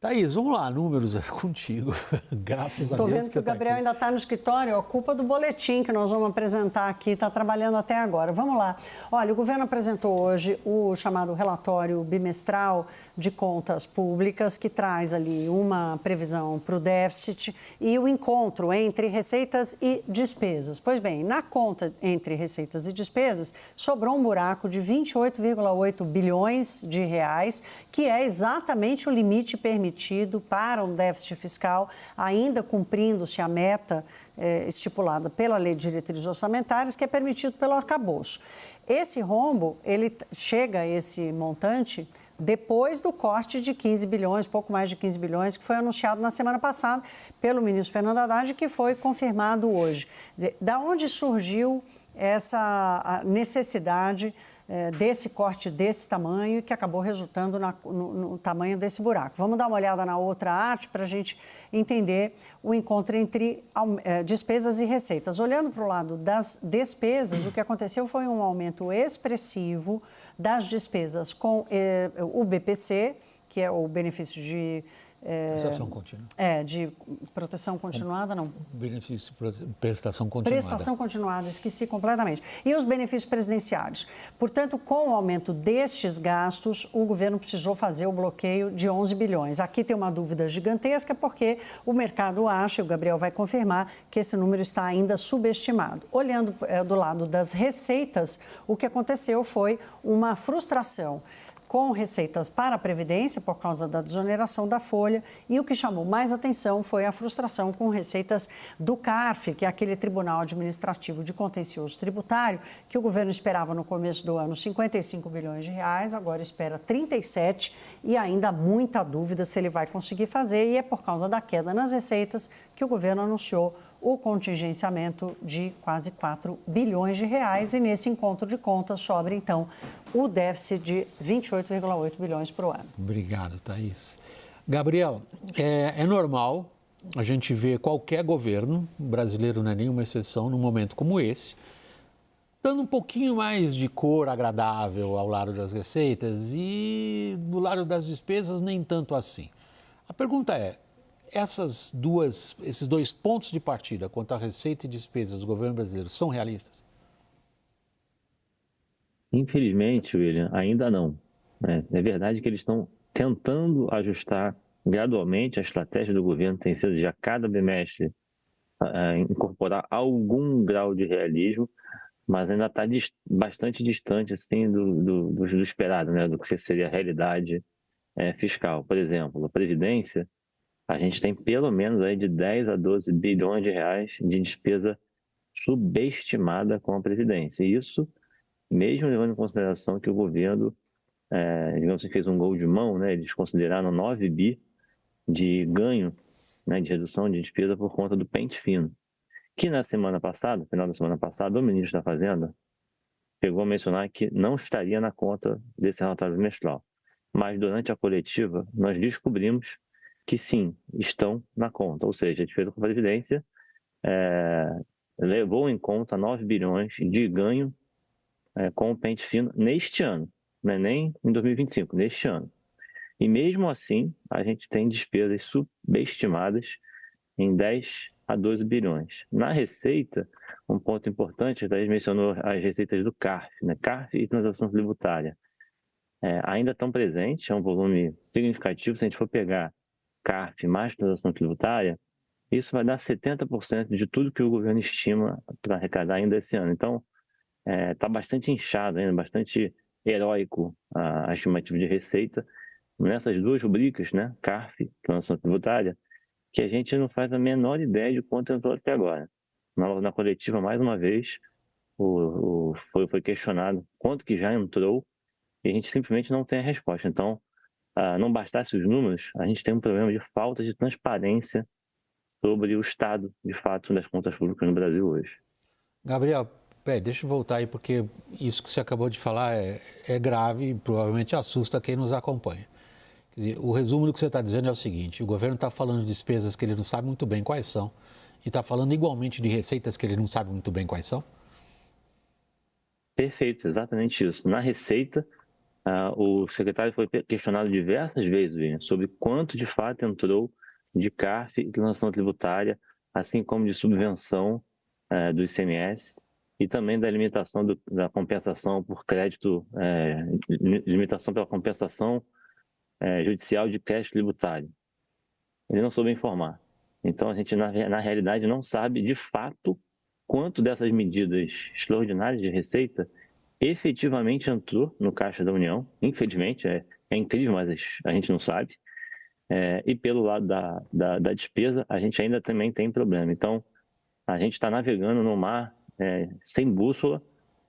Thaís, vamos lá, números é contigo. Graças a Deus. Estou vendo que o Gabriel ainda está no escritório, a culpa do boletim que nós vamos apresentar aqui, está trabalhando até agora. Vamos lá. Olha, o governo apresentou hoje o chamado relatório bimestral de contas públicas, que traz ali uma previsão para o déficit e o encontro entre receitas e despesas. Pois bem, na conta entre receitas e despesas, sobrou um buraco de 28,8 bilhões de reais, que é exatamente o limite permitido para um déficit fiscal, ainda cumprindo-se a meta estipulada pela Lei de Diretrizes Orçamentárias, que é permitido pelo arcabouço. Esse rombo, ele chega a esse montante depois do corte de 15 bilhões, pouco mais de 15 bilhões, que foi anunciado na semana passada pelo ministro Fernando Haddad, que foi confirmado hoje. Quer dizer, da onde surgiu essa necessidade desse corte desse tamanho e que acabou resultando no tamanho desse buraco? Vamos dar uma olhada na outra arte para a gente entender o encontro entre despesas e receitas. Olhando para o lado das despesas, o que aconteceu foi um aumento expressivo das despesas com o BPC, que é o benefício de... prestação contínua. De proteção continuada, não. Benefício de prestação continuada. Prestação continuada, esqueci completamente. E os benefícios presidenciários. Portanto, com o aumento destes gastos, o governo precisou fazer o bloqueio de 11 bilhões. Aqui tem uma dúvida gigantesca, porque o mercado acha, e o Gabriel vai confirmar, que esse número está ainda subestimado. Olhando do lado das receitas, o que aconteceu foi uma frustração com receitas para a Previdência, por causa da desoneração da folha, e o que chamou mais atenção foi a frustração com receitas do CARF, que é aquele Tribunal Administrativo de Contencioso Tributário, que o governo esperava no começo do ano 55 bilhões de reais, agora espera 37, e ainda há muita dúvida se ele vai conseguir fazer, e é por causa da queda nas receitas que o governo anunciou o contingenciamento de quase 4 bilhões de reais, e nesse encontro de contas sobra, então, o déficit de 28,8 bilhões para o ano. Obrigado, Thaís. Gabriel, é normal a gente ver qualquer governo, o brasileiro não é nenhuma exceção, num momento como esse, dando um pouquinho mais de cor agradável ao lado das receitas e do lado das despesas nem tanto assim. A pergunta é, esses dois pontos de partida quanto à receita e despesas do governo brasileiro são realistas? Infelizmente, William, ainda não. É verdade que eles estão tentando ajustar gradualmente a estratégia do governo, tem sido de a cada bimestre incorporar algum grau de realismo, mas ainda está bastante distante assim, do esperado, né, do que seria a realidade fiscal. Por exemplo, a Previdência, a gente tem pelo menos aí de 10 a 12 bilhões de reais de despesa subestimada com a Previdência. E isso, mesmo levando em consideração que o governo, digamos assim, fez um gol de mão, né? Eles consideraram 9 bi de ganho, né, de redução de despesa por conta do pente fino, que na semana passada, final da semana passada, o ministro da Fazenda chegou a mencionar que não estaria na conta desse relatório bimestral. Mas durante a coletiva, nós descobrimos que sim, estão na conta, ou seja, a despesa com a Previdência levou em conta 9 bilhões de ganho com o pente fino neste ano, não é nem em 2025, neste ano. E mesmo assim, a gente tem despesas subestimadas em 10 a 12 bilhões. Na receita, um ponto importante, a Thaís mencionou as receitas do CARF, né? CARF e transação tributária. Ainda estão presentes, é um volume significativo. Se a gente for pegar CARF mais transação tributária, isso vai dar 70% de tudo que o governo estima para arrecadar ainda esse ano. Então, está bastante inchado ainda, bastante heróico a estimativa de receita nessas duas rubricas, né, CARF, transação tributária, que a gente não faz a menor ideia de quanto entrou até agora. Na coletiva, mais uma vez, foi questionado quanto que já entrou e a gente simplesmente não tem a resposta. Então, não bastasse os números, a gente tem um problema de falta de transparência sobre o estado, de fato, das contas públicas no Brasil hoje. Gabriel, deixa eu voltar aí, porque isso que você acabou de falar é grave e provavelmente assusta quem nos acompanha. Quer dizer, o resumo do que você está dizendo é o seguinte: o governo está falando de despesas que ele não sabe muito bem quais são e está falando igualmente de receitas que ele não sabe muito bem quais são? Perfeito, exatamente isso. Na receita, O secretário foi questionado diversas vezes, William, sobre quanto de fato entrou de CARF e transação tributária, assim como de subvenção do ICMS e também da limitação da compensação por crédito, limitação pela compensação judicial de crédito tributário. Ele não soube informar. Então, a gente, na realidade, não sabe de fato quanto dessas medidas extraordinárias de receita efetivamente entrou no Caixa da União. Infelizmente, é incrível, mas a gente não sabe. E pelo lado da despesa, a gente ainda também tem problema. Então, a gente está navegando no mar sem bússola.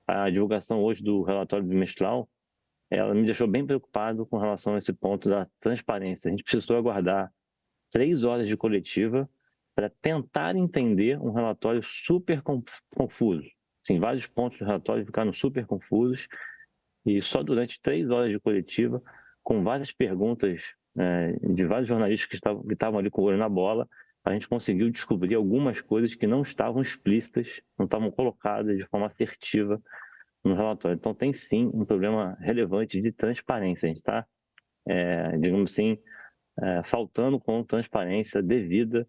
A divulgação hoje do relatório bimestral, ela me deixou bem preocupado com relação a esse ponto da transparência. A gente precisou aguardar 3 horas de coletiva para tentar entender um relatório super confuso. Sim, vários pontos do relatório ficaram super confusos e só durante 3 horas de coletiva, com várias perguntas de vários jornalistas que estavam ali com o olho na bola, a gente conseguiu descobrir algumas coisas que não estavam explícitas, não estavam colocadas de forma assertiva no relatório. Então, tem sim um problema relevante de transparência. A gente está, digamos assim, faltando com transparência devida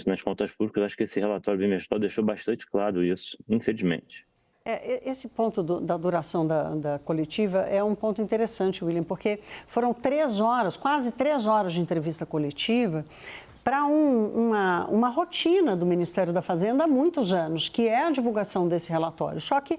nas contas públicas. Acho que esse relatório bimestral deixou bastante claro isso, infelizmente. Esse ponto da duração da coletiva é um ponto interessante, William, porque foram 3 horas, quase 3 horas de entrevista coletiva para uma rotina do Ministério da Fazenda há muitos anos, que é a divulgação desse relatório. Só que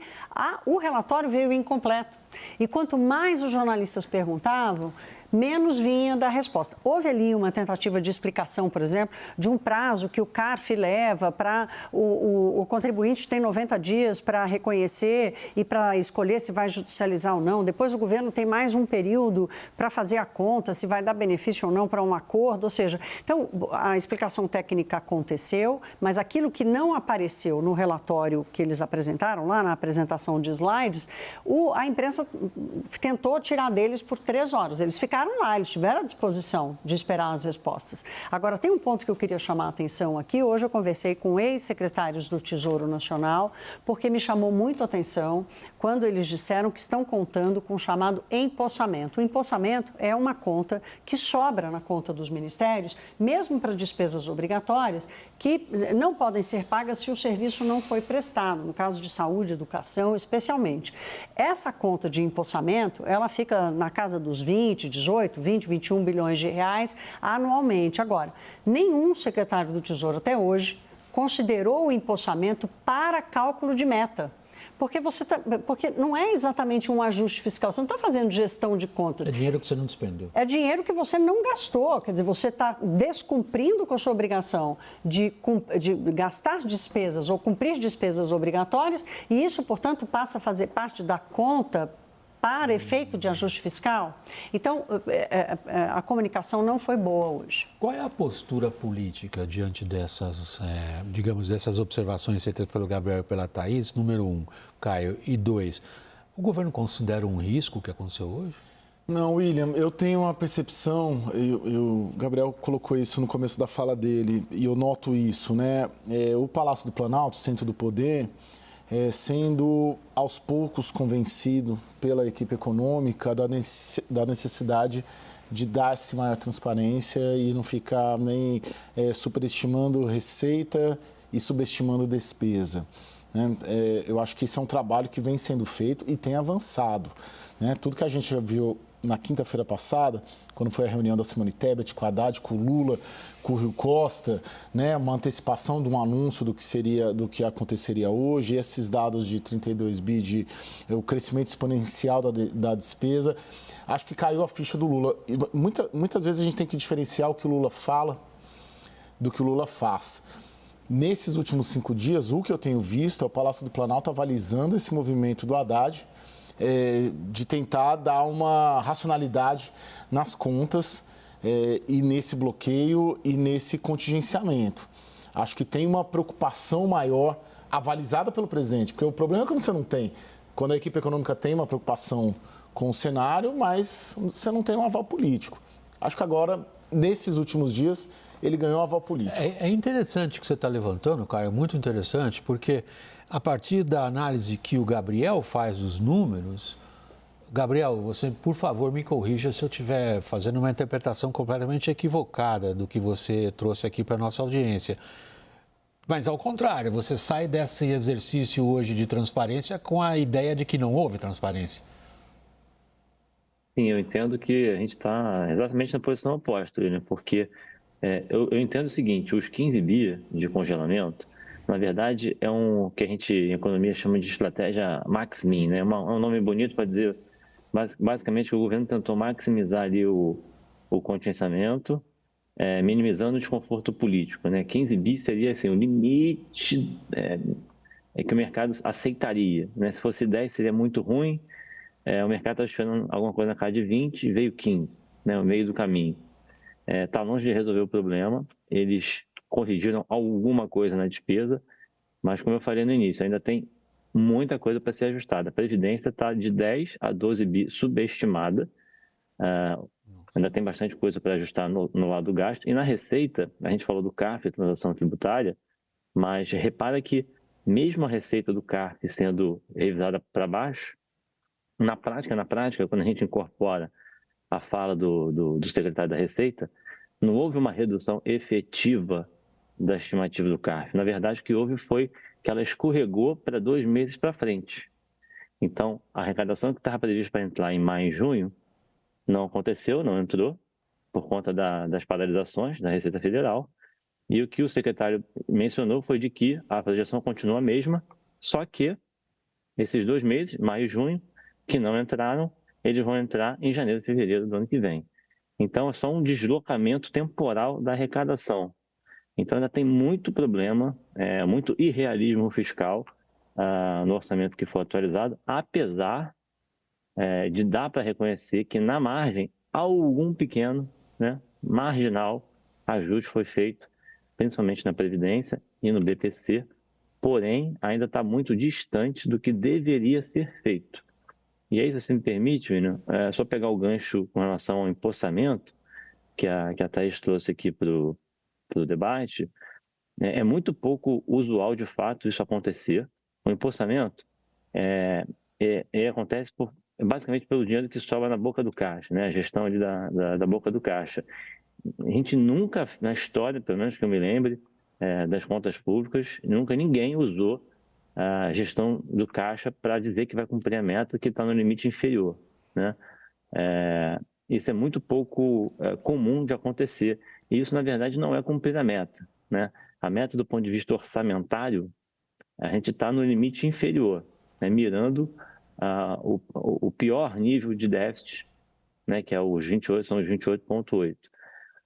o relatório veio incompleto. E quanto mais os jornalistas perguntavam, menos vinha da resposta. Houve ali uma tentativa de explicação, por exemplo, de um prazo que o CARF leva para o contribuinte tem 90 dias para reconhecer e para escolher se vai judicializar ou não. Depois o governo tem mais um período para fazer a conta, se vai dar benefício ou não para um acordo. Ou seja, então a explicação técnica aconteceu, mas aquilo que não apareceu no relatório que eles apresentaram, lá na apresentação de slides, a imprensa tentou tirar deles por 3 horas. Eles ficaram lá, eles tiveram à disposição de esperar as respostas. Agora, tem um ponto que eu queria chamar a atenção aqui. Hoje eu conversei com ex-secretários do Tesouro Nacional, porque me chamou muito a atenção quando eles disseram que estão contando com o chamado empossamento. O empossamento é uma conta que sobra na conta dos ministérios, mesmo para despesas obrigatórias, que não podem ser pagas se o serviço não foi prestado, no caso de saúde, educação, especialmente. Essa conta de empossamento, ela fica na casa dos 18, 20, 21 bilhões de reais anualmente. Agora, nenhum secretário do Tesouro até hoje considerou o empossamento para cálculo de meta. Porque não é exatamente um ajuste fiscal, você não está fazendo gestão de contas. É dinheiro que você não despendeu. É dinheiro que você não gastou, quer dizer, você está descumprindo com a sua obrigação de gastar despesas ou cumprir despesas obrigatórias e isso, portanto, passa a fazer parte da conta para efeito de ajuste fiscal. Então, a comunicação não foi boa hoje. Qual é a postura política diante dessas, digamos, dessas observações feitas pelo Gabriel e pela Thaís? Número 1, Caio, e 2, o governo considera um risco o que aconteceu hoje? Não, William, eu tenho uma percepção, o Gabriel colocou isso no começo da fala dele, e eu noto isso, né? O Palácio do Planalto, centro do poder, sendo aos poucos convencido pela equipe econômica da necessidade de dar-se maior transparência e não ficar nem superestimando receita e subestimando despesa. Né? Eu acho que esse é um trabalho que vem sendo feito e tem avançado. Né? Tudo que a gente já viu na quinta-feira passada, quando foi a reunião da Simone Tebet com o Haddad, com o Lula, com o Rui Costa, né, uma antecipação de um anúncio do que aconteceria hoje, esses dados de 32 bi, o crescimento exponencial da despesa, acho que caiu a ficha do Lula. E muitas vezes a gente tem que diferenciar o que o Lula fala do que o Lula faz. Nesses últimos 5 dias, o que eu tenho visto é o Palácio do Planalto avalizando esse movimento do Haddad, de tentar dar uma racionalidade nas contas e nesse bloqueio e nesse contingenciamento. Acho que tem uma preocupação maior avalizada pelo presidente, porque o problema é quando você não tem. Quando a equipe econômica tem uma preocupação com o cenário, mas você não tem um aval político. Acho que agora, nesses últimos dias, ele ganhou um aval político. É interessante o que você está levantando, Caio, muito interessante, porque a partir da análise que o Gabriel faz dos números, Gabriel, você, por favor, me corrija se eu estiver fazendo uma interpretação completamente equivocada do que você trouxe aqui para a nossa audiência. Mas, ao contrário, você sai desse exercício hoje de transparência com a ideia de que não houve transparência. Sim, eu entendo que a gente está exatamente na posição oposta, né? Porque eu entendo o seguinte, os 15 bi de congelamento, na verdade, é um que a gente em economia chama de estratégia max-min, né? É um nome bonito para dizer, basicamente, o governo tentou maximizar ali o contingenciamento, minimizando o desconforto político, né? 15 bi seria assim, o limite que o mercado aceitaria, né? Se fosse 10 seria muito ruim, o mercado está esperando alguma coisa na casa de 20 e veio 15, né? No meio do caminho. Está longe de resolver o problema, eles corrigiram alguma coisa na despesa, mas como eu falei no início, ainda tem muita coisa para ser ajustada. A Previdência está de 10 a 12 bi subestimada, ainda tem bastante coisa para ajustar no lado do gasto. E na receita, a gente falou do CARF, transação tributária, mas repara que mesmo a receita do CARF sendo revisada para baixo, na prática, quando a gente incorpora a fala do secretário da Receita, não houve uma redução efetiva da estimativa do CARF. Na verdade, o que houve foi que ela escorregou para 2 meses para frente. Então, a arrecadação que estava prevista para entrar em maio e junho não aconteceu, não entrou, por conta das paralisações da Receita Federal. E o que o secretário mencionou foi de que a projeção continua a mesma, só que esses 2 meses, maio e junho, que não entraram, eles vão entrar em janeiro e fevereiro do ano que vem. Então, é só um deslocamento temporal da arrecadação. Então, ainda tem muito problema, muito irrealismo fiscal no orçamento que foi atualizado, apesar de dar para reconhecer que, na margem, algum pequeno, né, marginal, ajuste foi feito, principalmente na Previdência e no BPC, porém, ainda está muito distante do que deveria ser feito. E aí, se você me permite, William, só pegar o gancho com relação ao empossamento, que a Thaís trouxe aqui para o debate, é muito pouco usual, de fato, isso acontecer. O empossamento acontece basicamente pelo dinheiro que sobra na boca do caixa, né? A gestão ali da boca do caixa. A gente nunca, na história, pelo menos que eu me lembre, das contas públicas, nunca ninguém usou a gestão do caixa para dizer que vai cumprir a meta que está no limite inferior, né? Isso é muito pouco comum de acontecer. E isso, na verdade, não é cumprir a meta, né? A meta, do ponto de vista orçamentário, a gente está no limite inferior, né? Mirando o pior nível de déficit, né? Que é os 28, são os 28,8.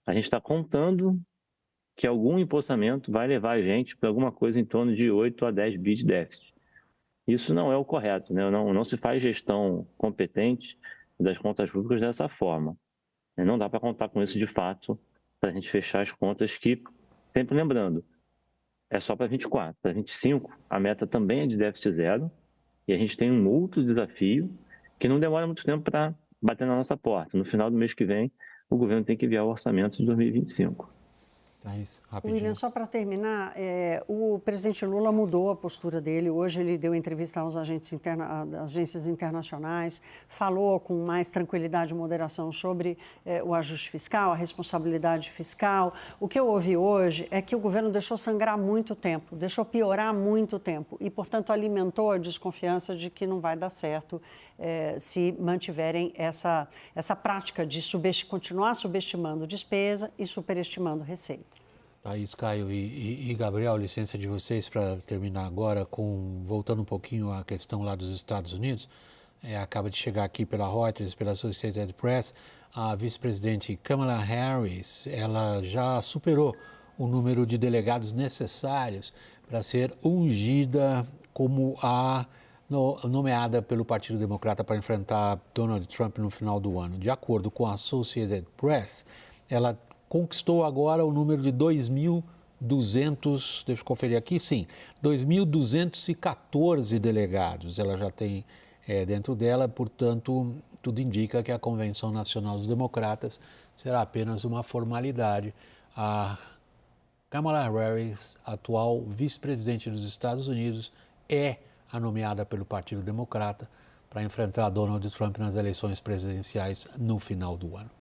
A gente está contando que algum empossamento vai levar a gente para alguma coisa em torno de 8 a 10 bi de déficit. Isso não é o correto, né? Não se faz gestão competente das contas públicas dessa forma. Não dá para contar com isso de fato para a gente fechar as contas que, sempre lembrando, é só para 24. Para 25, a meta também é de déficit zero e a gente tem um outro desafio que não demora muito tempo para bater na nossa porta. No final do mês que vem, o governo tem que enviar o orçamento de 2025. William, só para terminar, o presidente Lula mudou a postura dele. Hoje ele deu entrevista às agências internacionais, falou com mais tranquilidade e moderação sobre o ajuste fiscal, a responsabilidade fiscal. O que eu ouvi hoje é que o governo deixou sangrar muito tempo, deixou piorar muito tempo e, portanto, alimentou a desconfiança de que não vai dar certo se mantiverem essa prática de continuar subestimando despesa e superestimando receita. Thaís, Caio e Gabriel, licença de vocês para terminar agora voltando um pouquinho à questão lá dos Estados Unidos. Acaba de chegar aqui pela Reuters, pela Associated Press, a vice-presidente Kamala Harris, ela já superou o número de delegados necessários para ser ungida como nomeada pelo Partido Democrata para enfrentar Donald Trump no final do ano. De acordo com a Associated Press, ela conquistou agora o número de 2.200, deixa eu conferir aqui, sim, 2.214 delegados ela já tem dentro dela, portanto, tudo indica que a Convenção Nacional dos Democratas será apenas uma formalidade. A Kamala Harris, atual vice-presidente dos Estados Unidos, é a nomeada pelo Partido Democrata para enfrentar Donald Trump nas eleições presidenciais no final do ano.